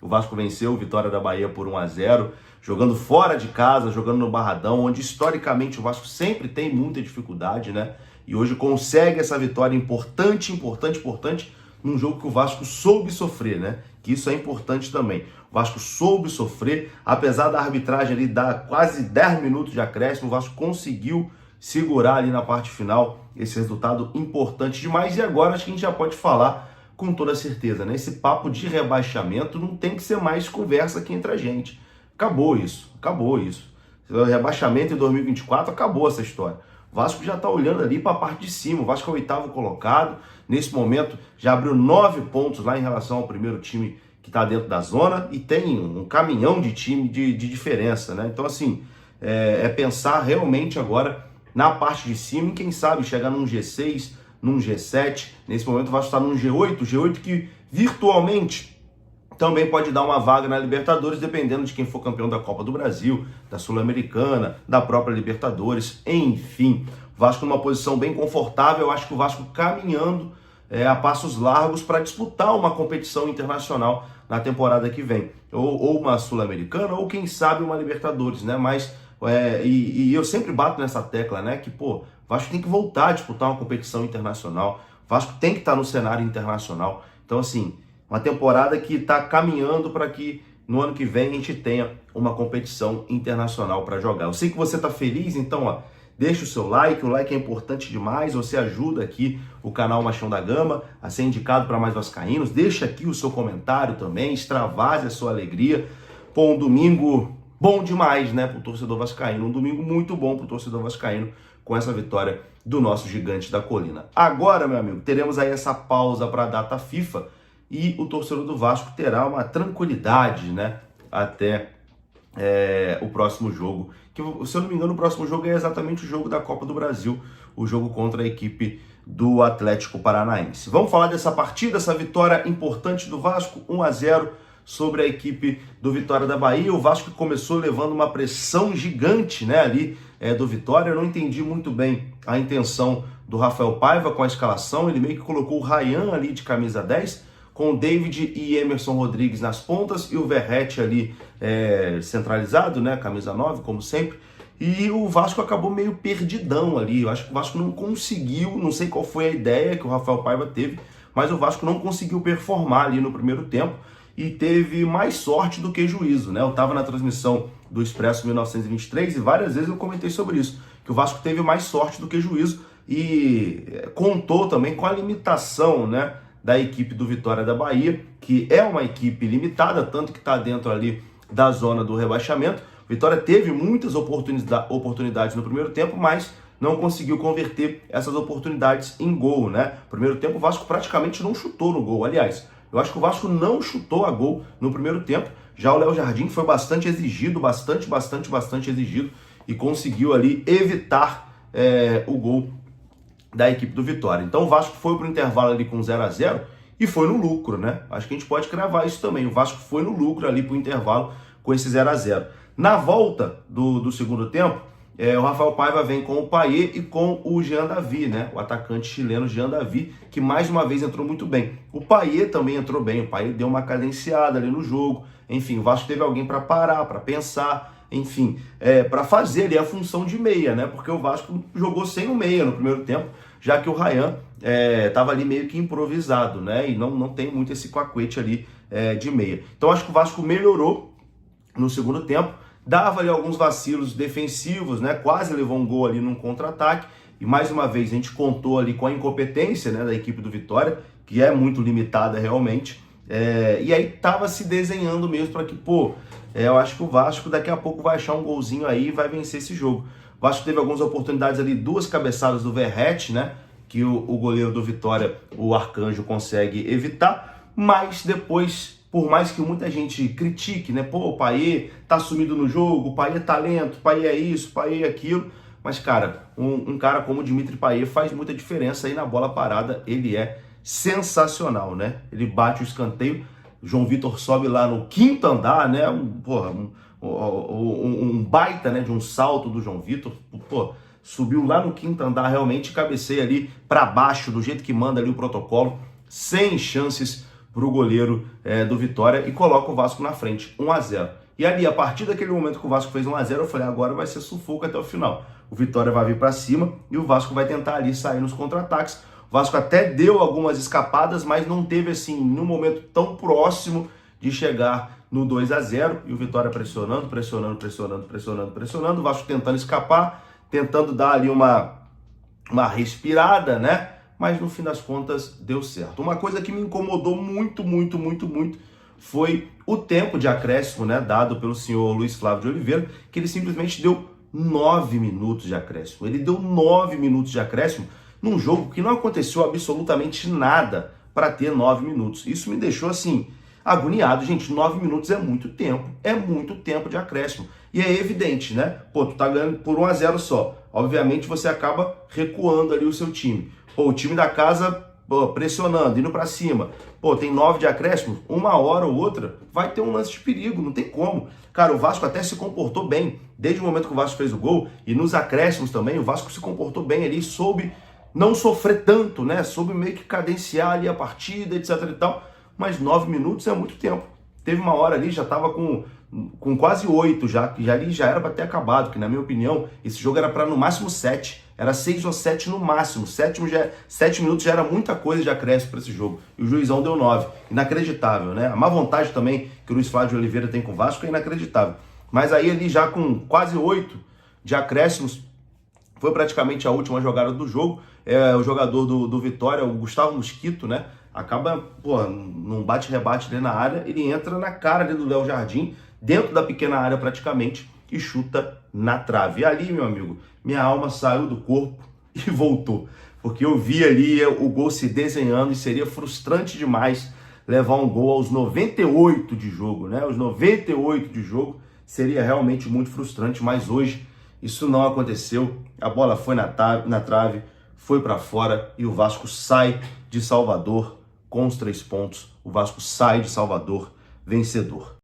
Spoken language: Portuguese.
O Vasco venceu o Vitória da Bahia por 1-0, jogando fora de casa, jogando no Barradão, onde historicamente o Vasco sempre tem muita dificuldade, né? E hoje consegue essa vitória importante, num jogo que o Vasco soube sofrer, né? Que isso é importante também. O Vasco soube sofrer, apesar da arbitragem ali dar quase 10 minutos de acréscimo, o Vasco conseguiu segurar ali na parte final esse resultado importante demais. E agora acho que a gente já pode falar com toda certeza, né? Esse papo de rebaixamento não tem que ser mais conversa aqui entre a gente. Acabou isso. O rebaixamento em 2024 acabou essa história. O Vasco já está olhando ali para a parte de cima. O Vasco é o 8º colocado. Nesse momento já abriu 9 pontos lá em relação ao primeiro time que está dentro da zona e tem um caminhão de time de diferença, né? Então, assim, é pensar realmente agora na parte de cima e quem sabe chegar num G6, num G7. Nesse momento o Vasco está num G8 que virtualmente também pode dar uma vaga na Libertadores, dependendo de quem for campeão da Copa do Brasil, da Sul-Americana, da própria Libertadores, enfim. O Vasco numa posição bem confortável, eu acho que o Vasco caminhando a passos largos para disputar uma competição internacional na temporada que vem. Ou uma Sul-Americana, ou quem sabe uma Libertadores, né? Mas, e eu sempre bato nessa tecla, né? Que, o Vasco tem que voltar a disputar uma competição internacional. O Vasco tem que estar no cenário internacional. Então, assim, uma temporada que está caminhando para que no ano que vem a gente tenha uma competição internacional para jogar. Eu sei que você está feliz, então deixa o seu like, o like é importante demais, você ajuda aqui o canal Machão da Gama a ser indicado para mais vascaínos, deixa aqui o seu comentário também, extravase a sua alegria. Pô, um domingo bom demais, né, para o torcedor vascaíno, um domingo muito bom para o torcedor vascaíno com essa vitória do nosso gigante da colina. Agora, meu amigo, teremos aí essa pausa para a data FIFA, e o torcedor do Vasco terá uma tranquilidade, né, até o próximo jogo, que, se eu não me engano, o próximo jogo é exatamente o jogo da Copa do Brasil, o jogo contra a equipe do Atlético Paranaense. Vamos falar dessa partida, essa vitória importante do Vasco, 1-0 sobre a equipe do Vitória da Bahia. O Vasco começou levando uma pressão gigante, né, ali do Vitória. Eu não entendi muito bem a intenção do Rafael Paiva com a escalação, ele meio que colocou o Ryan ali de camisa 10, com o David e Emerson Rodrigues nas pontas e o Verratti ali centralizado, né, camisa 9, como sempre. E o Vasco acabou meio perdidão ali. Eu acho que o Vasco não conseguiu, não sei qual foi a ideia que o Rafael Paiva teve, mas o Vasco não conseguiu performar ali no primeiro tempo e teve mais sorte do que juízo, né? Eu estava na transmissão do Expresso 1923 e várias vezes eu comentei sobre isso, que o Vasco teve mais sorte do que juízo e contou também com a limitação, né, da equipe do Vitória da Bahia, que é uma equipe limitada, tanto que está dentro ali da zona do rebaixamento. Vitória teve muitas oportunidades no primeiro tempo, mas não conseguiu converter essas oportunidades em gol, né? Primeiro tempo o Vasco praticamente não chutou no gol. Aliás, eu acho que o Vasco não chutou a gol no primeiro tempo. Já o Léo Jardim foi bastante exigido, bastante exigido, e conseguiu ali evitar o gol da equipe do Vitória. Então o Vasco foi para o intervalo ali com 0-0 e foi no lucro, né? Acho que a gente pode cravar isso também. O Vasco foi no lucro ali para o intervalo com esse 0-0. Na volta do segundo tempo, o Rafael Paiva vem com o Payet e com o Jean Davi, né? O atacante chileno Jean Davi, que mais uma vez entrou muito bem. O Payet também entrou bem, o Payet deu uma cadenciada ali no jogo. Enfim, o Vasco teve alguém para parar, para pensar, enfim, para fazer ali a função de meia, né? Porque o Vasco jogou sem o meia no primeiro tempo, já que o Ryan estava ali meio que improvisado, né? E não tem muito esse cacuete ali de meia. Então acho que o Vasco melhorou no segundo tempo, dava ali alguns vacilos defensivos, né? Quase levou um gol ali num contra-ataque. E mais uma vez a gente contou ali com a incompetência, né, da equipe do Vitória, que é muito limitada realmente. E aí tava se desenhando mesmo para que, eu acho que o Vasco daqui a pouco vai achar um golzinho aí e vai vencer esse jogo. O Vasco teve algumas oportunidades ali, 2 cabeçadas do Verratti, né, que o goleiro do Vitória, o Arcanjo, consegue evitar, mas depois, por mais que muita gente critique, né, o Payet tá sumido no jogo, o Payet é talento, o Payet é isso, o Payet é aquilo, mas, cara, um cara como o Dimitri Payet faz muita diferença aí na bola parada, ele é sensacional, né? Ele bate o escanteio, o João Vitor sobe lá no 5º andar, né? Um baita, né, de um salto do João Vitor, subiu lá no 5º andar, realmente cabeceia ali para baixo, do jeito que manda ali o protocolo, sem chances para o goleiro do Vitória e coloca o Vasco na frente, 1-0. E ali, a partir daquele momento que o Vasco fez 1-0, eu falei, agora vai ser sufoco até o final. O Vitória vai vir para cima e o Vasco vai tentar ali sair nos contra-ataques. O Vasco até deu algumas escapadas, mas não teve assim, num momento tão próximo de chegar no 2-0, e o Vitória pressionando, o Vasco tentando escapar, tentando dar ali uma respirada, né? Mas no fim das contas deu certo. Uma coisa que me incomodou muito foi o tempo de acréscimo, né, dado pelo senhor Luiz Flávio de Oliveira, que ele simplesmente deu 9 minutos de acréscimo. Ele deu 9 minutos de acréscimo num jogo que não aconteceu absolutamente nada para ter 9 minutos. Isso me deixou assim agoniado, gente. 9 minutos é muito tempo de acréscimo. E é evidente, né? Pô, tu tá ganhando por 1-0 só. Obviamente você acaba recuando ali o seu time. Pô, o time da casa, pô, pressionando, indo para cima. Pô, tem 9 de acréscimo, uma hora ou outra vai ter um lance de perigo, não tem como. Cara, o Vasco até se comportou bem, desde o momento que o Vasco fez o gol, e nos acréscimos também, o Vasco se comportou bem ali, soube não sofrer tanto, né? Soube meio que cadenciar ali a partida, etc e tal. Mas 9 minutos é muito tempo. Teve uma hora ali, já estava com quase 8 já, que ali já era para ter acabado, que na minha opinião, esse jogo era para no máximo 7. Era 6 ou 7 no máximo. 7 minutos já era muita coisa de acréscimo para esse jogo. E o juizão deu 9. Inacreditável, né? A má vontade também que o Luiz Flávio de Oliveira tem com o Vasco é inacreditável. Mas aí ali já com quase 8 de acréscimos, foi praticamente a última jogada do jogo. O jogador do Vitória, o Gustavo Mosquito, né? Acaba, pô, num bate-rebate ali na área, ele entra na cara ali do Léo Jardim, dentro da pequena área praticamente, e chuta na trave. E ali, meu amigo, minha alma saiu do corpo e voltou. Porque eu vi ali o gol se desenhando e seria frustrante demais levar um gol aos 98 de jogo, né? Os 98 de jogo seria realmente muito frustrante, mas hoje isso não aconteceu. A bola foi na trave, foi para fora e o Vasco sai de Salvador com os 3 pontos. O Vasco sai de Salvador vencedor.